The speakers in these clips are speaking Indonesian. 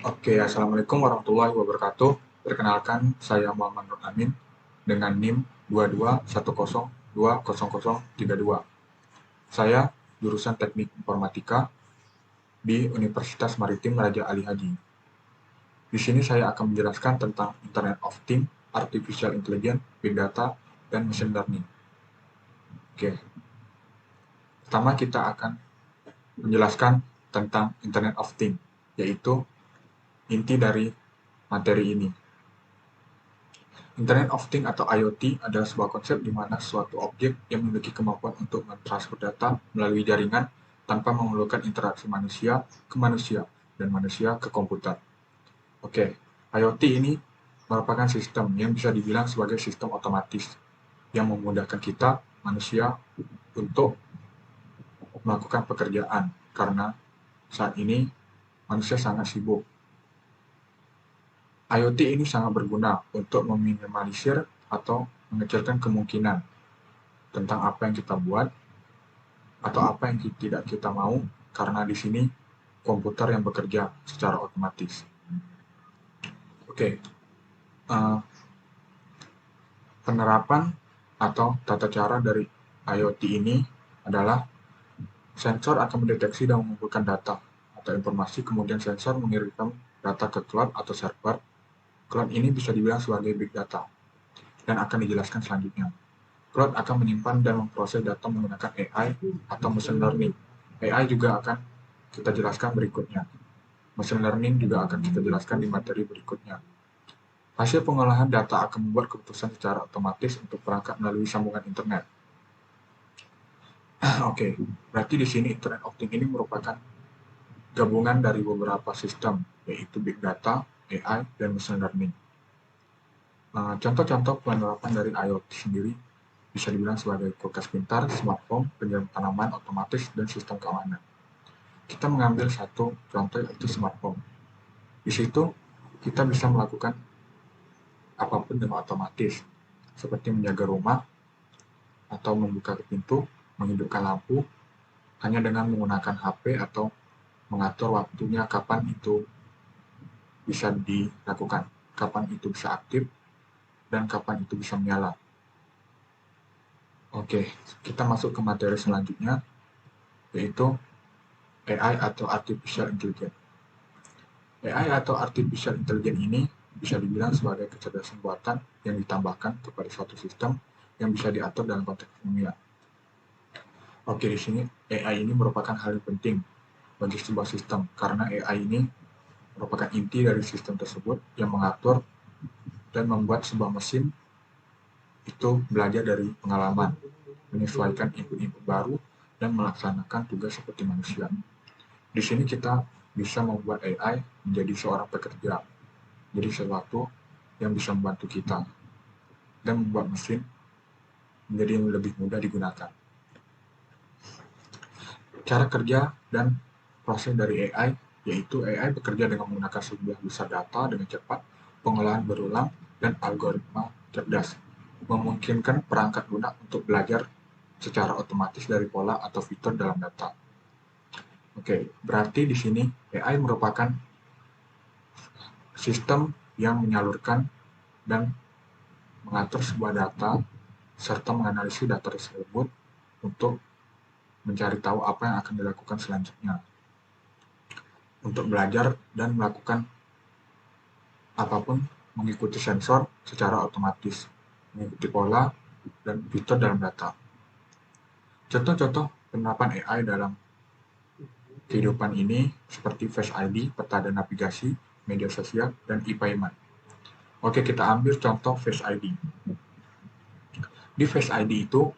Oke, Assalamualaikum warahmatullahi wabarakatuh. Perkenalkan, saya Muhammad Nur Amin dengan NIM 2210200032. Saya jurusan Teknik Informatika di Universitas Maritim Raja Ali Haji. Di sini saya akan menjelaskan tentang Internet of Things, Artificial Intelligence, Big Data, dan Machine Learning. Oke, pertama kita akan menjelaskan tentang Internet of Things, yaitu inti dari materi ini. Internet of Things atau IoT adalah sebuah konsep di mana suatu objek yang memiliki kemampuan untuk mentransfer data melalui jaringan tanpa memerlukan interaksi manusia ke manusia dan manusia ke komputer. Oke, IoT ini merupakan sistem yang bisa dibilang sebagai sistem otomatis yang memudahkan kita, manusia, untuk melakukan pekerjaan karena saat ini manusia sangat sibuk. IoT ini sangat berguna untuk meminimalisir atau mengecilkan kemungkinan tentang apa yang kita buat atau apa yang tidak kita mau, karena di sini komputer yang bekerja secara otomatis. Oke, penerapan atau tata cara dari IoT ini adalah sensor akan mendeteksi dan mengumpulkan data atau informasi, kemudian sensor mengirimkan data ke cloud atau server. Cloud ini bisa dibilang sebagai big data dan akan dijelaskan selanjutnya. Cloud akan menyimpan dan memproses data menggunakan AI atau machine learning. AI juga akan kita jelaskan berikutnya. Machine learning juga akan kita jelaskan di materi berikutnya. Hasil pengolahan data akan membuat keputusan secara otomatis untuk perangkat melalui sambungan internet. Oke, berarti di sini Internet of Things ini merupakan gabungan dari beberapa sistem, yaitu Big Data, AI, dan Machine Learning. Contoh-contoh penerapan dari IoT sendiri bisa dibilang sebagai kulkas pintar, smartphone, penyiram tanaman otomatis, dan sistem keamanan. Kita mengambil satu contoh, yaitu smartphone. Di situ kita bisa melakukan apapun dengan otomatis, seperti menjaga rumah, atau membuka pintu, menghidupkan lampu, hanya dengan menggunakan HP atau mengatur waktunya kapan itu bisa dilakukan, kapan itu bisa aktif, dan kapan itu bisa menyala. Oke, kita masuk ke materi selanjutnya, yaitu AI atau Artificial Intelligence. AI atau Artificial Intelligence ini bisa dibilang sebagai kecerdasan buatan yang ditambahkan kepada suatu sistem yang bisa diatur dalam konteks ilmiah. Oke, di sini AI ini merupakan hal yang penting bagi sebuah sistem, karena AI ini merupakan inti dari sistem tersebut yang mengatur dan membuat sebuah mesin itu belajar dari pengalaman, menyesuaikan input-input baru, dan melaksanakan tugas seperti manusia. Di sini kita bisa membuat AI menjadi seorang pekerja, jadi sesuatu yang bisa membantu kita, dan membuat mesin menjadi lebih mudah digunakan. Cara kerja dan proses dari AI, yaitu AI bekerja dengan menggunakan sebuah besar data dengan cepat, pengolahan berulang, dan algoritma cerdas, memungkinkan perangkat lunak untuk belajar secara otomatis dari pola atau fitur dalam data. Oke, berarti di sini AI merupakan sistem yang menyalurkan dan mengatur sebuah data serta menganalisis data tersebut untuk mencari tahu apa yang akan dilakukan selanjutnya, untuk belajar dan melakukan apapun mengikuti sensor secara otomatis, mengikuti pola dan fitur dalam data. Contoh-contoh penerapan AI dalam kehidupan ini seperti Face ID, peta dan navigasi, media sosial, dan e-payment. Oke, kita ambil contoh Face ID. Di Face ID itu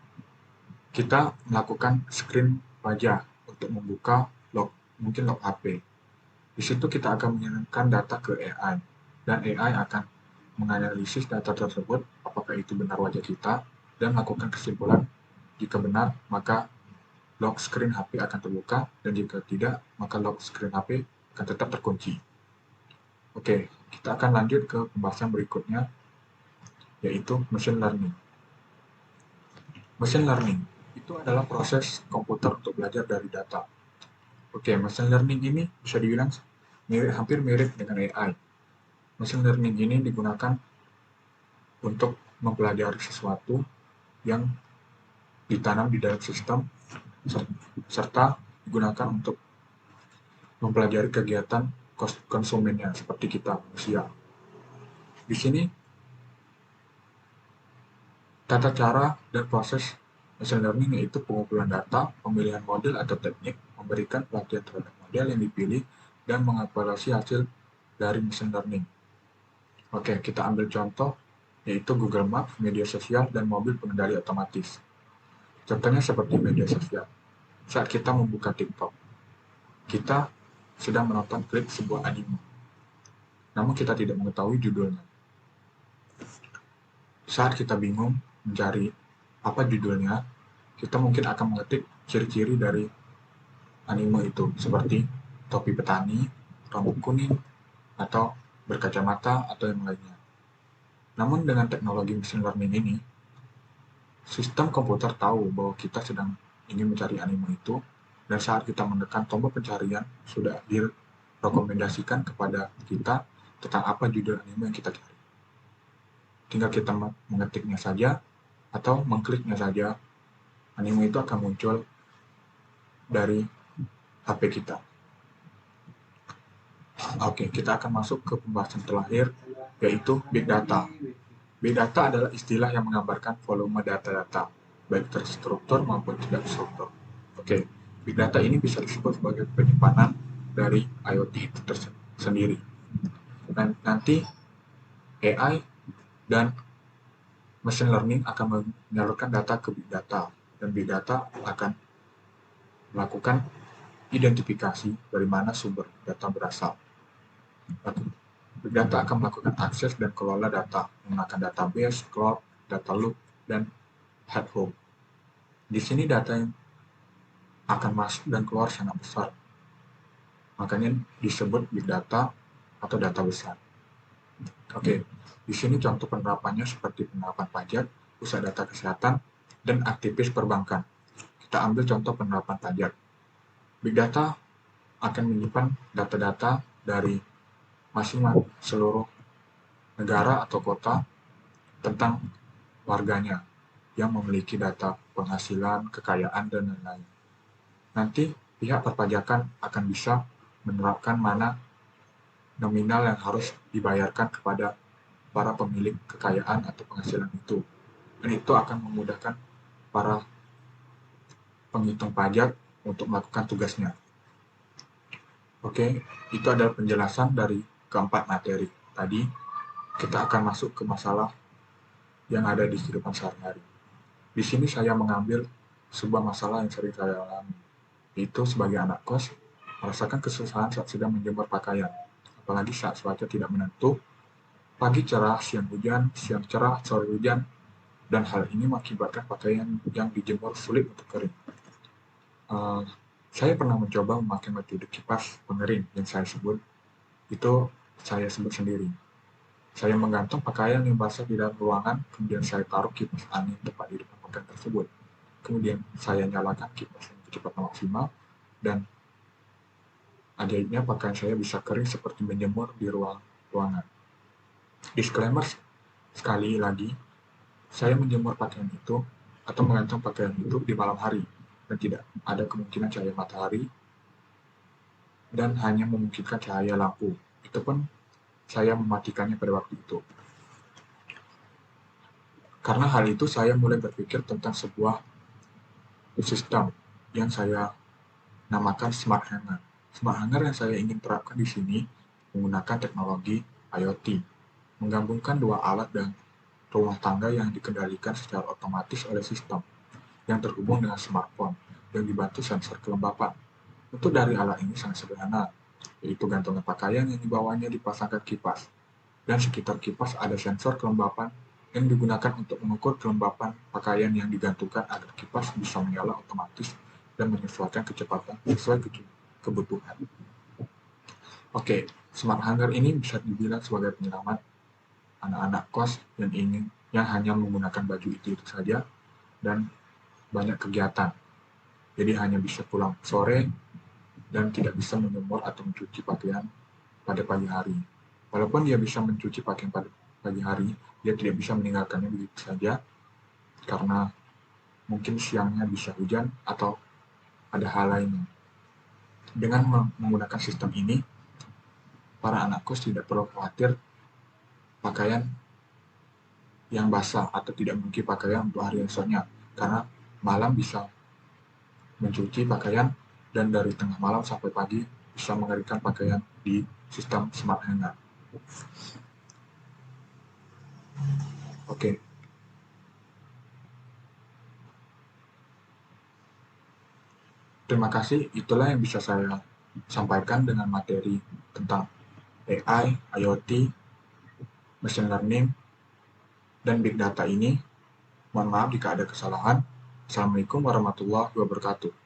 kita melakukan screen wajah untuk membuka mungkin log HP. Di situ kita akan mengirimkan data ke AI, dan AI akan menganalisis data tersebut, apakah itu benar wajah kita, dan melakukan kesimpulan. Jika benar, maka lock screen HP akan terbuka, dan jika tidak, maka lock screen HP akan tetap terkunci. Oke, kita akan lanjut ke pembahasan berikutnya, yaitu machine learning. Machine learning itu adalah proses komputer untuk belajar dari data. Oke, machine learning ini bisa dibilang hampir mirip dengan AI. Machine learning ini digunakan untuk mempelajari sesuatu yang ditanam di dalam sistem serta digunakan untuk mempelajari kegiatan konsumennya seperti kita manusia. Di sini tata cara dan proses machine learning yaitu pengumpulan data, pemilihan model atau teknik, memberikan pelatihan terhadap model yang dipilih, dan mengevaluasi hasil dari machine learning. Oke, kita ambil contoh yaitu Google Maps, media sosial, dan mobil pengendali otomatis. Contohnya seperti media sosial. Saat kita membuka TikTok, kita sedang menonton klip sebuah anime, namun kita tidak mengetahui judulnya. Saat kita bingung mencari apa judulnya, kita mungkin akan mengetik ciri-ciri dari anime itu, seperti topi petani, rambut kuning, atau berkacamata, atau yang lainnya. Namun dengan teknologi machine learning ini, sistem komputer tahu bahwa kita sedang ingin mencari anime itu, dan saat kita menekan tombol pencarian, sudah direkomendasikan kepada kita tentang apa judul anime yang kita cari. Tinggal kita mengetiknya saja, atau mengkliknya saja, anime itu akan muncul dari HP kita. Oke, kita akan masuk ke pembahasan terakhir, yaitu Big Data. Big Data adalah istilah yang menggambarkan volume data-data, baik terstruktur maupun tidak terstruktur. Oke, Big Data ini bisa disebut sebagai penyimpanan dari IoT itu tersendiri. Dan nanti AI dan machine learning akan menyalurkan data ke Big Data, dan Big Data akan melakukan identifikasi dari mana sumber data berasal. Big Data akan melakukan akses dan kelola data menggunakan database, cloud, data loop, dan head hub. Di sini data yang akan masuk dan keluar sangat besar. Makanya disebut Big Data atau data besar. Oke, di sini contoh penerapannya seperti penerapan pajak, pusat data kesehatan, dan aktivis perbankan. Kita ambil contoh penerapan pajak. Big Data akan menyimpan data-data dari masing-masing seluruh negara atau kota tentang warganya yang memiliki data penghasilan, kekayaan, dan lain-lain. Nanti pihak perpajakan akan bisa menerapkan mana nominal yang harus dibayarkan kepada para pemilik kekayaan atau penghasilan itu. Dan itu akan memudahkan para penghitung pajak untuk melakukan tugasnya. Oke, itu adalah penjelasan dari keempat materi tadi. Kita akan masuk ke masalah yang ada di kehidupan sehari-hari. Di sini saya mengambil sebuah masalah yang sering saya alami, yaitu sebagai anak kos, merasakan kesusahan saat sedang menjemur pakaian, apalagi saat cuaca tidak menentu, pagi cerah, siang hujan, siang cerah, sore hujan, dan hal ini mengakibatkan pakaian yang dijemur sulit untuk kering. Saya pernah mencoba memakai metode kipas pengering yang saya sebut sendiri. Saya menggantung pakaian yang basah di dalam ruangan, kemudian saya taruh kipas angin tepat di depan pakaian tersebut. Kemudian saya nyalakan kipas dengan kecepatan maksimal, dan akhirnya pakaian saya bisa kering seperti menjemur di ruangan. Disclaimer sekali lagi, saya menjemur pakaian itu atau menggantung pakaian itu di malam hari, dan tidak ada kemungkinan cahaya matahari dan hanya memungkinkan cahaya lampu. Itu pun saya mematikannya pada waktu itu. Karena hal itu, saya mulai berpikir tentang sebuah sistem yang saya namakan Smart Hanger. Smart Hanger yang saya ingin terapkan di sini menggunakan teknologi IoT, menggabungkan dua alat dan rumah tangga yang dikendalikan secara otomatis oleh sistem yang terhubung dengan smartphone yang dibantu sensor kelembapan. Untuk dari alat ini sangat sederhana, yaitu gantungan pakaian yang dibawahnya dipasangkan kipas, dan sekitar kipas ada sensor kelembapan yang digunakan untuk mengukur kelembapan pakaian yang digantungkan agar kipas bisa menyala otomatis dan menyesuaikan kecepatan sesuai kebutuhan. Oke, Smart Hanger ini bisa dibilang sebagai penyelamat anak-anak kos yang hanya menggunakan baju itu saja dan banyak kegiatan. Jadi hanya bisa pulang sore dan tidak bisa menjemur atau mencuci pakaian pada pagi hari. Walaupun dia bisa mencuci pakaian pada pagi hari, dia tidak bisa meninggalkannya begitu saja karena mungkin siangnya bisa hujan atau ada hal lainnya. Dengan menggunakan sistem ini, para anak kos tidak perlu khawatir pakaian yang basah atau tidak memiliki pakaian untuk hari esoknya, karena malam bisa mencuci pakaian dan dari tengah malam sampai pagi bisa mengeringkan pakaian di sistem Smart Hanger. Oke. Terima kasih, itulah yang bisa saya sampaikan dengan materi tentang AI, IoT, Machine Learning, dan Big Data ini. Mohon maaf jika ada kesalahan. Assalamualaikum warahmatullahi wabarakatuh.